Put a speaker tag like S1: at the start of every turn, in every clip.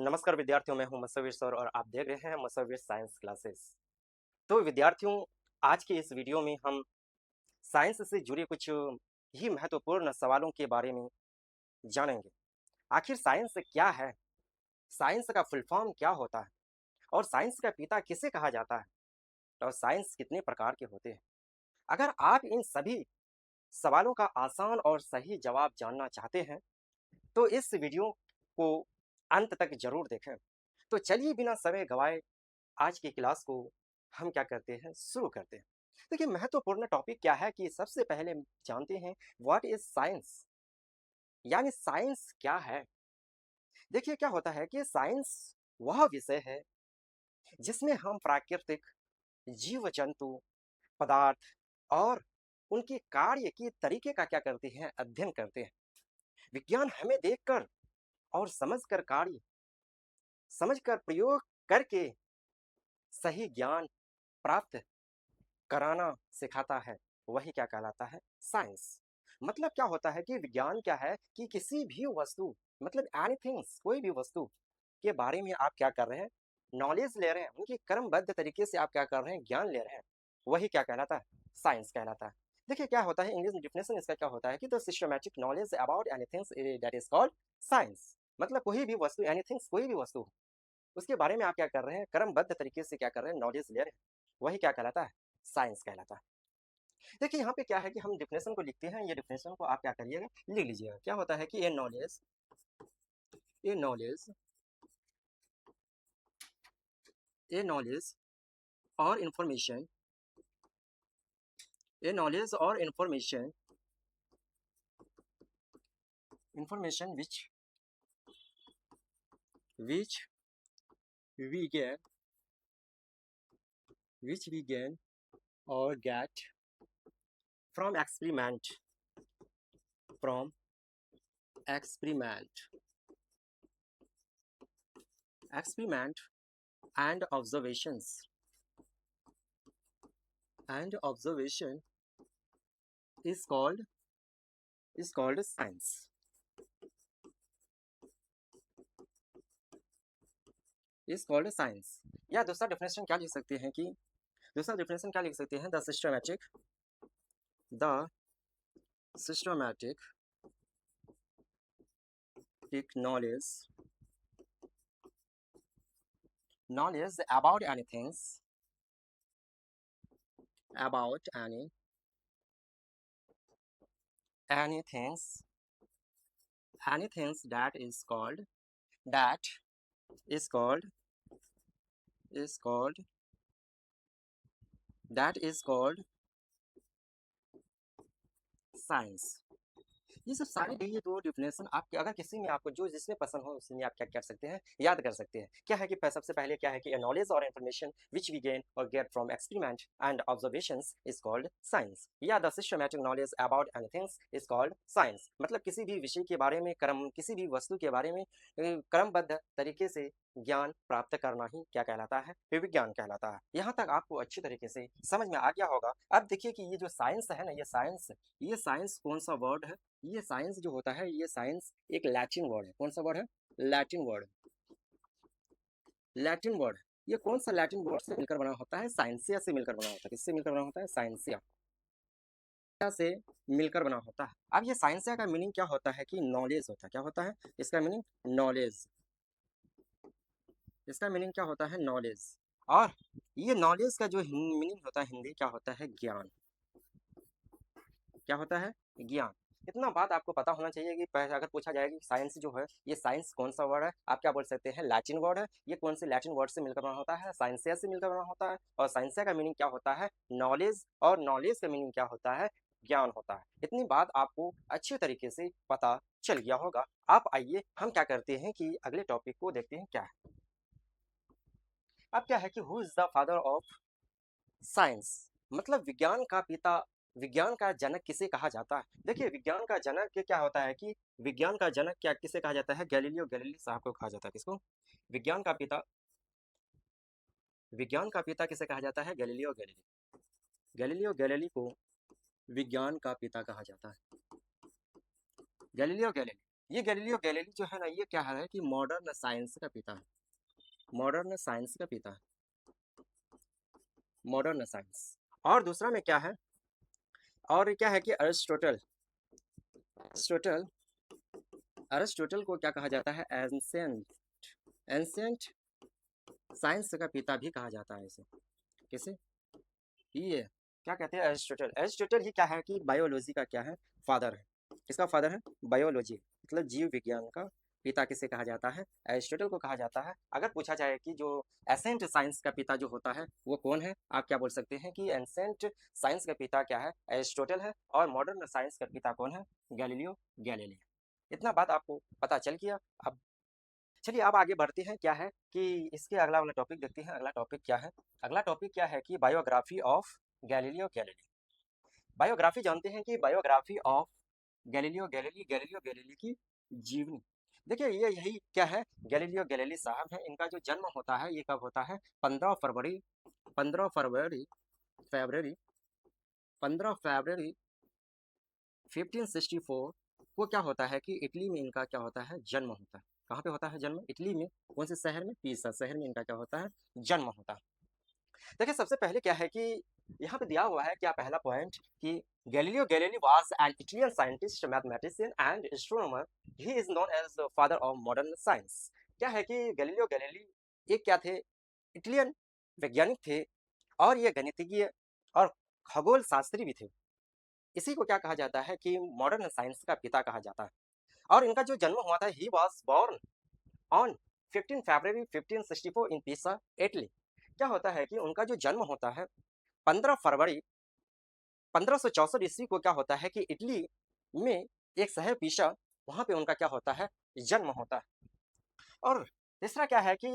S1: नमस्कार विद्यार्थियों, मैं हूं मुसव्विर सर और आप देख रहे हैं मुसव्विर साइंस क्लासेस। तो विद्यार्थियों, आज के इस वीडियो में हम साइंस से जुड़े कुछ ही महत्वपूर्ण सवालों के बारे में जानेंगे। आखिर साइंस क्या है, साइंस का फुल फॉर्म क्या होता है और साइंस का पिता किसे कहा जाता है और साइंस कितने प्रकार के होते हैं। अगर आप इन सभी सवालों का आसान और सही जवाब जानना चाहते हैं तो इस वीडियो को अंत तक जरूर देखें। तो चलिए बिना समय गवाए आज की क्लास को हम क्या करते हैं, शुरू करते हैं। देखिए, महत्वपूर्ण टॉपिक क्या है कि सबसे पहले जानते हैं व्हाट इज साइंस, यानी साइंस क्या है। देखिए, क्या होता है कि साइंस वह विषय है जिसमें हम प्राकृतिक जीव जंतु, पदार्थ और उनके कार्य के तरीके का क्या करते हैं, अध्ययन करते हैं। विज्ञान हमें देखकर और समझकर प्रयोग करके सही ज्ञान प्राप्त कराना सिखाता है, वही क्या कहलाता है, साइंस। मतलब क्या होता है कि विज्ञान क्या है कि किसी भी वस्तु, मतलब एनीथिंग्स, कोई भी वस्तु के बारे में आप क्या कर रहे हैं, नॉलेज ले रहे हैं, उनकी क्रमबद्ध तरीके से आप क्या कर रहे हैं, ज्ञान ले रहे हैं, वही क्या कहलाता है, साइंस कहलाता है। देखिए क्या होता है, इंग्लिश डिफिनेशन इसका क्या होता है कि the systematic knowledge about anythings that is called science. मतलब कोई भी वस्तु, एनीथिंग्स, कोई भी वस्तु, उसके बारे में आप क्या कर रहे हैं, क्रमबद्ध तरीके से क्या कर रहे हैं, नॉलेज ले रहे हैं, वही क्या कहलाता है, साइंस कहलाता है। देखिए यहाँ पे क्या है कि हम डिफिनेशन को लिखते हैं, ये डिफिनेशन को आप क्या करिएगा, लिख लीजिएगा। क्या होता है कि ए नॉलेज और इंफॉर्मेशन, ए नॉलेज और इंफॉर्मेशन विच वी गेन और get from experiment experiment and observation is called science, या दूसरा डेफिनेशन क्या लिख सकते हैं कि the systematic knowledge about anything's that is called is called that is called science। ये सब सारे ये दो डिफिनेशन आप अगर किसी में आपको जो जिसमें पसंद हो उसी में आप क्या कर सकते हैं, याद कर सकते हैं। क्या है कि सबसे पहले क्या है कि नॉलेज और इंफॉर्मेशन विच वी गेन और get from experiment and observations is called science, या the systematic knowledge about anythings is called science. मतलब किसी भी विषय के बारे में किसी भी वस्तु के बारे में क्रमबद्ध तरीके से ज्ञान प्राप्त करना ही क्या कहलाता है, विज्ञान कहलाता है। यहाँ तक आपको अच्छी तरीके से समझ में आ गया होगा। अब देखिए कि ये जो साइंस है ना, ये साइंस कौन सा वर्ड है। ये साइंस जो होता है, ये साइंस एक लैटिन वर्ड है। कौन सा वर्ड है, लैटिन वर्ड। ये कौन सा लैटिन वर्ड से मिलकर बना होता है, साइंसिया से मिलकर बना होता है। किससे मिलकर बना होता है, साइंसिया से मिलकर बना होता है। अब ये साइंसिया का मीनिंग क्या होता है कि नॉलेज होता है। क्या होता है इसका मीनिंग, नॉलेज। इसका मीनिंग क्या होता है, नॉलेज। और ये नॉलेज का जो मीनिंग होता है हिंदी, क्या होता है, ज्ञान। क्या होता है, ज्ञान। इतना बात आपको पता होना चाहिए कि पहले अगर पूछा जाएगा कि साइंस जो है, ये साइंस कौन सा वर्ड है, आप क्या बोल सकते हैं, लैटिन वर्ड है। ये कौन से लैटिन वर्ड से मिलकर बना होता है, साइंसिया से मिलकर बना होता है। और साइंसिया का मीनिंग क्या होता है, नॉलेज। और नॉलेज का मीनिंग क्या होता है, ज्ञान होता है। इतनी बात आपको अच्छे तरीके से पता चल गया होगा। आप आइए हम क्या करते हैं कि अगले टॉपिक को देखते हैं क्या है। अब क्या है कि who is the father of science, मतलब विज्ञान का पिता, विज्ञान का जनक किसे कहा जाता है। देखिए विज्ञान का जनक क्या होता है कि विज्ञान का जनक क्या किसे कहा जाता है, गैलीलियो गैलीली साहब को कहा जाता है। किसको, विज्ञान का पिता, किसे कहा जाता है, गैलीलियो गैलीली। गैलीलियो गैलीली को विज्ञान का पिता कहा जाता है। गैलीलियो गैलीली ये गैलीलियो गैलीली जो है ना, ये क्या है कि मॉडर्न साइंस का पिता है, मॉडर्न साइंस का पिता है, मॉडर्न साइंस। और दूसरा में क्या है, और क्या है कि अरिस्टोटल, अरिस्टोटल, अरिस्टोटल को क्या कहा जाता है, एंसेंट, एंसेंट साइंस का पिता भी कहा जाता है इसे। किसे, ये क्या कहते हैं, एरिस्टोटल। एरिस्टोटल ही क्या है कि बायोलॉजी का क्या है, फादर है। किसका फादर है, बायोलॉजी, मतलब जीव विज्ञान का पिता किसे कहा जाता है, एरिस्टोटल को कहा जाता है। अगर पूछा जाए कि जो एसेंट साइंस का पिता जो होता है वो कौन है, आप क्या बोल सकते हैं कि एसेंट साइंस का पिता क्या है, एरिस्टोटल है। और मॉडर्न साइंस का पिता कौन है, गैलीलियो गैलीली। इतना बात आपको पता चल गया। अब चलिए अब आगे बढ़ते हैं, क्या है कि इसके अगला वाला टॉपिक देखते हैं। अगला टॉपिक क्या है, अगला टॉपिक क्या है कि biography of Galileo Galilei. Biography जानते हैं कि biography of Galileo Galilei, Galileo Galilei की जीवनी। देखिए ये यही क्या है, गैलीलियो गैलीली साहब है, इनका जो जन्म होता है ये कब होता है, 15 फरवरी, 15 फरवरी, फरवरी 15 फरवरी 1564 को क्या होता है कि इटली में इनका क्या होता है, जन्म होता है। कहाँ पे होता है जन्म, इटली में। कौन से शहर में, पीसा शहर में इनका क्या होता है, जन्म होता है। देखिए सबसे पहले क्या है कि यहाँ पे दिया हुआ है क्या, पहला पॉइंट कि Galileo Galilei was an Italian scientist, mathematician and astronomer. He is known as father of modern science. क्या है कि गैलीलियो गैलीली एक क्या थे, इटालियन वैज्ञानिक थे, और ये गणितज्ञ और खगोल शास्त्री भी थे। इसी को क्या कहा जाता है कि मॉडर्न साइंस का पिता कहा जाता है। और इनका जो जन्म हुआ था, ही वाज बोर्न ऑन 15 फरवरी 1564 इन पीसा, इटली। क्या होता है कि उनका जो जन्म होता है 15 फरवरी 1564 ईस्वी को क्या होता है कि इटली में एक शहर पीसा, वहां पे उनका क्या होता है, जन्म होता है। और तीसरा क्या है कि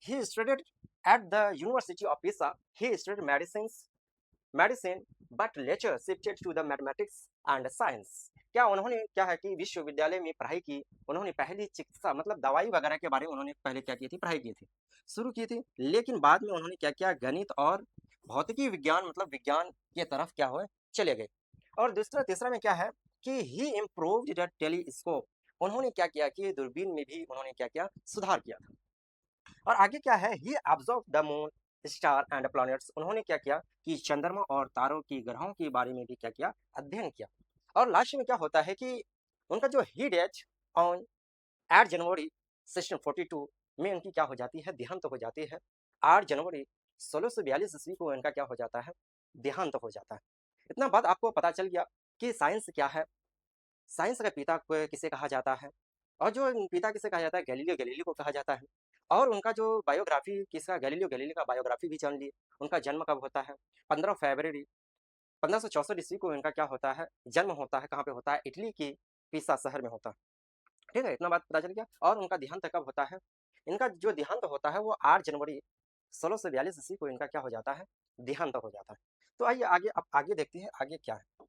S1: he studied at the University of Pisa, he studied medicine but later shifted to the mathematics and science. क्या उन्होंने क्या है कि विश्वविद्यालय में पढ़ाई की, उन्होंने पहली चिकित्सा मतलब दवाई वगैरह के बारे में उन्होंने पहले क्या की थी, पढ़ाई की थी, शुरू की थी। लेकिन बाद में उन्होंने क्या किया, गणित और भौतिकी विज्ञान मतलब विज्ञान के तरफ क्या हुए, चले गए। और दूसरा तीसरा में क्या है कि ही इम्प्रूव्ड द टेलीस्कोप, उन्होंने क्या किया कि दूरबीन में भी उन्होंने क्या किया, सुधार किया था। और आगे क्या है, he observe the moon star and planets, उन्होंने क्या किया कि चंद्रमा और तारों की ग्रहों के बारे में भी क्या किया, अध्ययन किया। और लास्ट में क्या होता है कि उनका जो ही डेथ ऑन 8 जनवरी 1642 में उनकी क्या हो जाती है, देहांत हो जाती है। 8 जनवरी 1642 ईस्वी को इनका क्या हो जाता है, देहांत हो जाता है। इतना बात आपको पता चल गया कि साइंस क्या है, साइंस का पिता को किसे कहा जाता है, और जो पिता किसे कहा जाता है, गैलीलियो गैलीली को कहा जाता है। और उनका जो बायोग्राफी किसका, गैलीलियो गैलीली का बायोग्राफी भी जान लिए। उनका जन्म कब होता है, 15 फरवरी 1564 ईस्वी को इनका क्या होता है, जन्म होता है। कहाँ पे होता है, इटली की पीसा शहर में होता है। ठीक है, इतना बात पता चल गया। और उनका देहांत कब होता है, इनका जो देहांत होता है वो 8 जनवरी 1642 ईस्वी को इनका क्या हो जाता है, देहांत हो जाता है। तो आइए आगे, अब आगे देखते हैं आगे क्या है।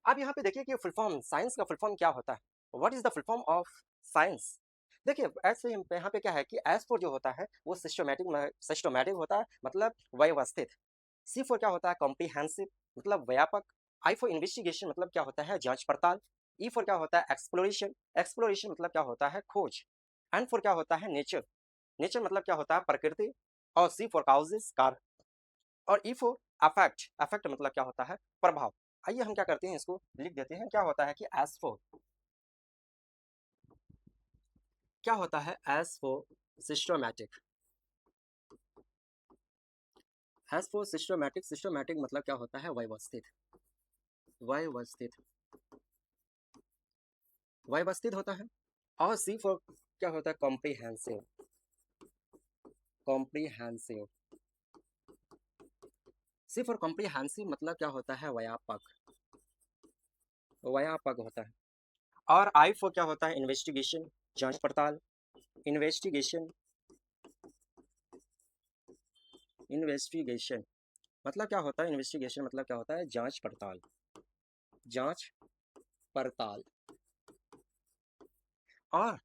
S1: अब यहाँ पे देखिए कि फुल फॉर्म, साइंस का फुल फॉर्म क्या होता है, what is the full form of science. देखिए ऐसे यहाँ पे क्या है कि एस फोर जो होता है वो सिस्टमेटिक, सिस्टमेटिक होता है, मतलब व्यवस्थित। सी फोर क्या होता है, कॉम्प्रिहेंसिव, मतलब व्यापक। आई फोर इन्वेस्टिगेशन, मतलब क्या होता है, जांच पड़ताल। ई फोर क्या होता है, एक्सप्लोरेशन, एक्सप्लोरेशन मतलब क्या होता है, खोज। एंड फोर क्या होता है, नेचर, नेचर मतलब क्या होता है, प्रकृति। और सी फोर काउजेस, कारण। और ई फोर अफेक्ट, अफेक्ट मतलब क्या होता है, प्रभाव। आइए हम क्या करते हैं, इसको लिख देते हैं। क्या होता है कि एस फोर, क्या होता है, S four systematic, S four systematic, systematic मतलब क्या होता है, व्यवस्थित, व्यवस्थित, व्यवस्थित होता है। और सी फोर क्या होता है, comprehensive, comprehensive. C for comprehensive मतलब क्या होता है, व्यापक, व्यापक होता है। और आई फोर क्या होता है, इन्वेस्टिगेशन, जांच पड़ताल, इन्वेस्टिगेशन, इन्वेस्टिगेशन मतलब क्या होता है, इन्वेस्टिगेशन मतलब क्या होता है, जांच पड़ताल, जांच पड़ताल। और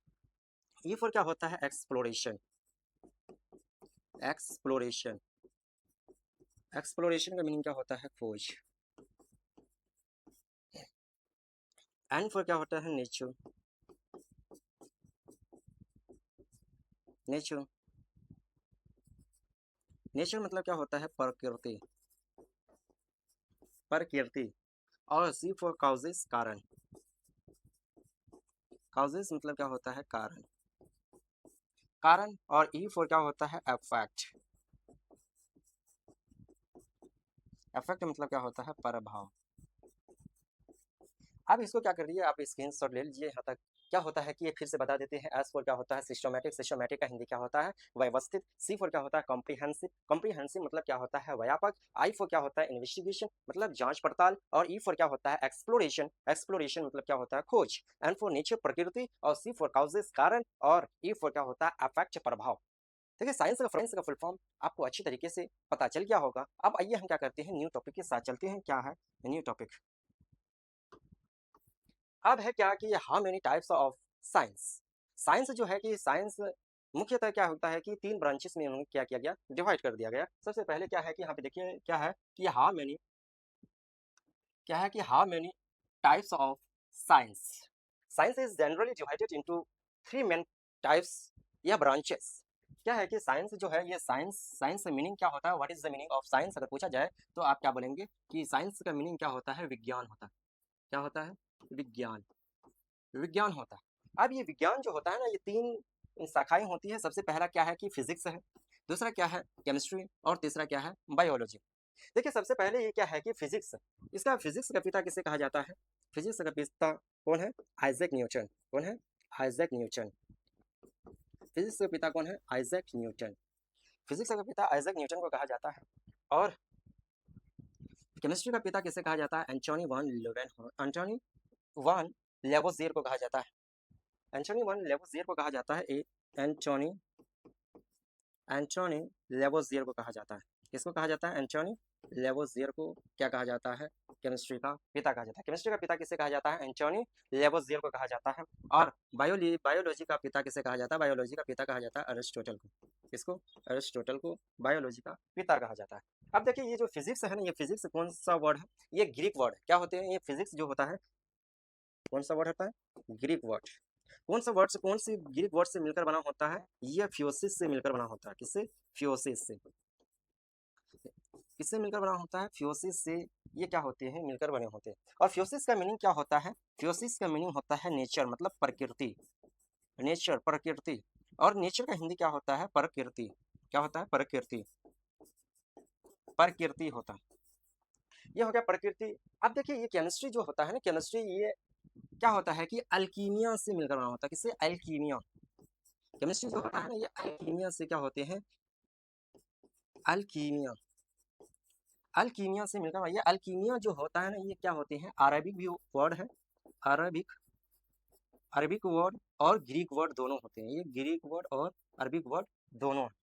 S1: ई फोर क्या होता है, एक्सप्लोरेशन, एक्सप्लोरेशन, एक्सप्लोरेशन का मीनिंग क्या होता है, खोज। एन फोर क्या होता है, नेचर, नेचर, नेचर मतलब क्या होता है? प्रकृति, प्रकृति। और सी फॉर काउजेस, कारण, काउजेस मतलब क्या होता है? कारण, कारण। और ई फॉर क्या होता है? इफेक्ट, इफेक्ट मतलब क्या होता है? प्रभाव। आप इसको क्या करिए, आप स्क्रीनशॉट ले लीजिए यहाँ तक। क्या होता है कि ये फिर से बता देते हैं। एस फॉर क्या होता है? सिस्टमैटिक, सिस्टमैटिक का हिंदी क्या होता है? व्यवस्थित। सी फॉर क्या होता है? कॉम्प्रिहेंसिव, कॉम्प्रिहेंसिव मतलब क्या होता है? व्यापक। आई फॉर क्या होता है? इन्वेस्टिगेशन मतलब जांच पड़ताल। और ई फॉर क्या होता है? एक्सप्लोरेशन, एक्सप्लोरेशन मतलब क्या होता है? खोज। एन फॉर नेचर, प्रकृति। और सी फॉर काउजेस, कारण। और ई फॉर क्या होता है? अफेक्ट, प्रभाव। देखिए साइंस का फुल फॉर्म आपको अच्छी तरीके से पता चल गया होगा। अब आइए हम क्या करते हैं, न्यू टॉपिक के साथ चलते हैं। क्या है न्यू टॉपिक? अब है क्या कि how many types of science. Science जो है कि साइंस मुख्यतः क्या होता है कि तीन ब्रांचेस में उन्हें क्या किया गया? डिवाइड कर दिया गया। सबसे पहले क्या है कि यहाँ पे देखिए क्या है कि हाउ मेनी, क्या है कि how many types of science. Science is generally divided into three main types या ब्रांचेस। क्या है कि साइंस जो है, ये साइंस, साइंस का मीनिंग क्या होता है? What is the meaning of science अगर पूछा जाए तो आप क्या बोलेंगे कि साइंस का मीनिंग क्या होता है? विज्ञान होता है। क्या होता है? विज्ञान, विज्ञान होता है। अब ये विज्ञान जो होता है ना, ये तीन शाखाएं होती है। सबसे पहला क्या है कि फिजिक्स है, दूसरा क्या है? केमिस्ट्री। और तीसरा क्या है? बायोलॉजी। देखिए सबसे पहले ये क्या है कि फिजिक्स, इसका फिजिक्स का पिता किसे कहा जाता है? फिजिक्स का पिता कौन है? Isaac Newton. कौन है? Isaac Newton. फिजिक्स का पिता कौन है? Isaac Newton. फिजिक्स का पिता आइजैक न्यूटन को कहा जाता है। और केमिस्ट्री का पिता किसे कहा जाता है? Antonie van Leeuwen, Antoine van Lavoisier को कहा जाता है। एंटोनी वन लेवोजियर को कहा जाता है एंटोनी, एंटोनी लेवोजियर को कहा जाता है। किसको कहा जाता है? एंटोनी लेवोजियर को क्या कहा जाता है? केमिस्ट्री का पिता कहा जाता है। केमिस्ट्री का पिता किसे कहा जाता है? एंटोनी लेवोजियर को कहा जाता है। और बायोलॉजी का पिता किसे कहा जाता है? बायोलॉजी का पिता कहा जाता है अरिस्टोटल को। किसको? अरिस्टोटल को बायोलॉजी का पिता कहा जाता है। अब देखिए ये जो फिजिक्स है ना, ये फिजिक्स कौन सा वर्ड है? ये ग्रीक वर्ड है। क्या होते हैं ये फिजिक्स जो होता है? कौन सा वर्ड होता है? Greek word. कौन सा वर्ड से, कौन सी ग्रीक वर्ड से मिलकर बना होता है? ये फ्योसिस से मिलकर बना होता है। किससे? फ्योसिस से। किससे मिलकर बना होता है? फ्योसिस से। ये क्या होते हैं? मिलकर बने होते हैं। और फ्योसिस का मीनिंग क्या होता है? फ्योसिस का मीनिंग होता है नेचर, मतलब प्रकृति। नेचर, प्रकृति। और नेचर का हिंदी क्या होता है? प्रकृति। क्या होता है? प्रकृति, प्रकृति होता है। ये हो गया प्रकृति। अब देखिए ये केमिस्ट्री जो होता है ना, केमिस्ट्री ये क्या होता है कि अल्कीमिया से मिलकर बना होता है। किससे? अल्कीमिया। केमिस्ट्री जो होता है ना, ये अल्कीमिया से क्या होते हैं? अल्कीमिया, अल्कीमिया से मिलकर। ये अल्कीमिया जो होता है ना, ये क्या होते हैं? अरबिक भी वर्ड है, अरबिक, अरबिक वर्ड और ग्रीक वर्ड दोनों होते हैं। ये ग्रीक वर्ड और अरबिक वर्ड दोनों हैं।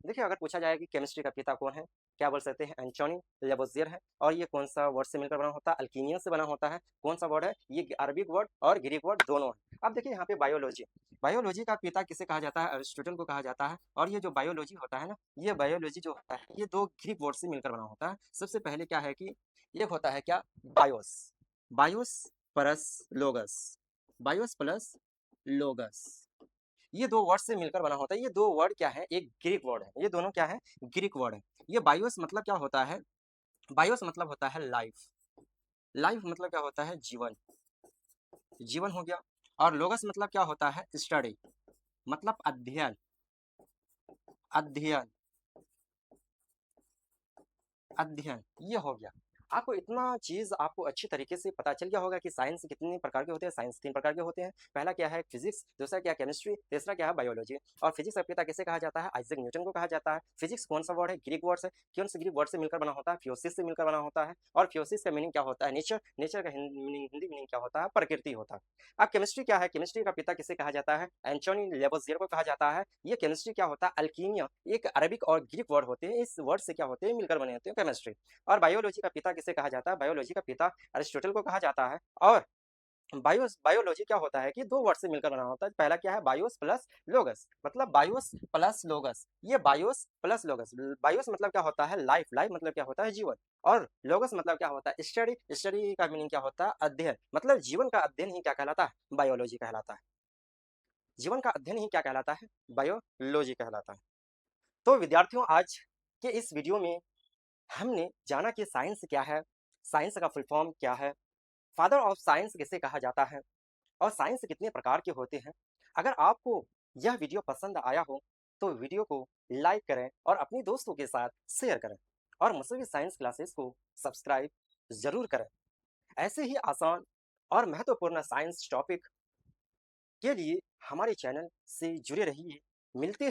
S1: देखिए अगर पूछा जाए कि केमिस्ट्री का पिता कौन है, क्या बोल सकते हैं? एंटोनी लेवोजियर है। और ये कौन सा वर्ड से मिलकर बना होता है? अल्कीमिया से बना होता है। कौन सा वर्ड है? ये अरबिक वर्ड और ग्रीक वर्ड दोनों है। अब देखिए यहाँ पे बायोलॉजी, बायोलॉजी का पिता किसे कहा जाता है? अरिस्टोटल को कहा जाता है। और ये जो बायोलॉजी होता है ना, ये बायोलॉजी जो होता है, ये दो ग्रीक वर्ड से मिलकर बना होता है। सबसे पहले क्या है कि एक होता है क्या? BIOS, BIOS plus लोगस, BIOS plus लोगस। ये दो वर्ड से मिलकर बना होता है। ये दो वर्ड क्या है? एक ग्रीक वर्ड है। ये दोनों क्या है? ग्रीक वर्ड है। ये बायोस मतलब क्या होता है? बायोस मतलब होता है लाइफ, लाइफ मतलब क्या होता है? जीवन, जीवन हो गया। और लोगस मतलब क्या होता है? स्टडी, मतलब अध्ययन, अध्ययन, अध्ययन। ये हो गया। आपको इतना चीज आपको अच्छी तरीके से पता चल गया होगा कि साइंस कितने प्रकार के होते हैं। साइंस तीन प्रकार के होते हैं। पहला क्या है? फिजिक्स, दूसरा क्या है? केमिस्ट्री, तीसरा क्या है? बायोलॉजी। और फिजिक्स का पिता किसे कहा जाता है? आइजैक न्यूटन को कहा जाता है। फिजिक्स कौन सा वर्ड है? ग्रीक वर्ड है। कौन से ग्रीक वर्ड से मिलकर बना होता है? फ्योसिस से मिलकर बना होता है। और फ्योसिस का मीनिंग क्या होता है? नेचर। नेचर का हिंदी मीनिंग क्या होता है? प्रकृति होता है। अब केमिस्ट्री क्या है? केमिस्ट्री का पिता किसे कहा जाता है? एंटोनी लेवोजियर को कहा जाता है। ये केमिस्ट्री क्या होता है? अल्कीमिया, एक अरबिक और ग्रीक वर्ड होते हैं। इस वर्ड से क्या होते हैं? मिलकर बने होते हैं केमिस्ट्री। और बायोलॉजी का पिता किसे कहा जाता है? बायोलॉजी का पिता अरिस्टोटल को कहा जाता है। और बायोलॉजी क्या होता है कि दो वर्ड से मिलकर बना होता है। पहला क्या है? बायोस प्लस लोगस, मतलब बायोस प्लस लोगस। ये बायोस प्लस लोगस, बायोस मतलब क्या होता है? लाइफ, लाइफ मतलब क्या होता है? जीवन। और लोगस मतलब क्या होता है? स्टडी, स्टडी का मीनिंग क्या होता है? अध्ययन, मतलब जीवन का अध्ययन ही क्या कहलाता है? बायोलॉजी कहलाता है। जीवन का अध्ययन ही क्या कहलाता है? बायोलॉजी कहलाता है। तो विद्यार्थियों, आज के इस वीडियो में हमने जाना कि साइंस क्या है, साइंस का फुल फॉर्म क्या है, फादर ऑफ साइंस किसे कहा जाता है और साइंस कितने प्रकार के होते हैं। अगर आपको यह वीडियो पसंद आया हो तो वीडियो को लाइक करें और अपने दोस्तों के साथ शेयर करें और मसूरी साइंस क्लासेस को सब्सक्राइब जरूर करें। ऐसे ही आसान और महत्वपूर्ण साइंस टॉपिक के लिए हमारे चैनल से जुड़े रहिए। मिलते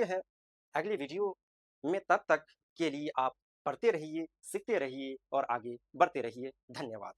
S1: हैं अगली वीडियो में। तब तक के लिए आप पढ़ते रहिए, सीखते रहिए और आगे बढ़ते रहिए। धन्यवाद।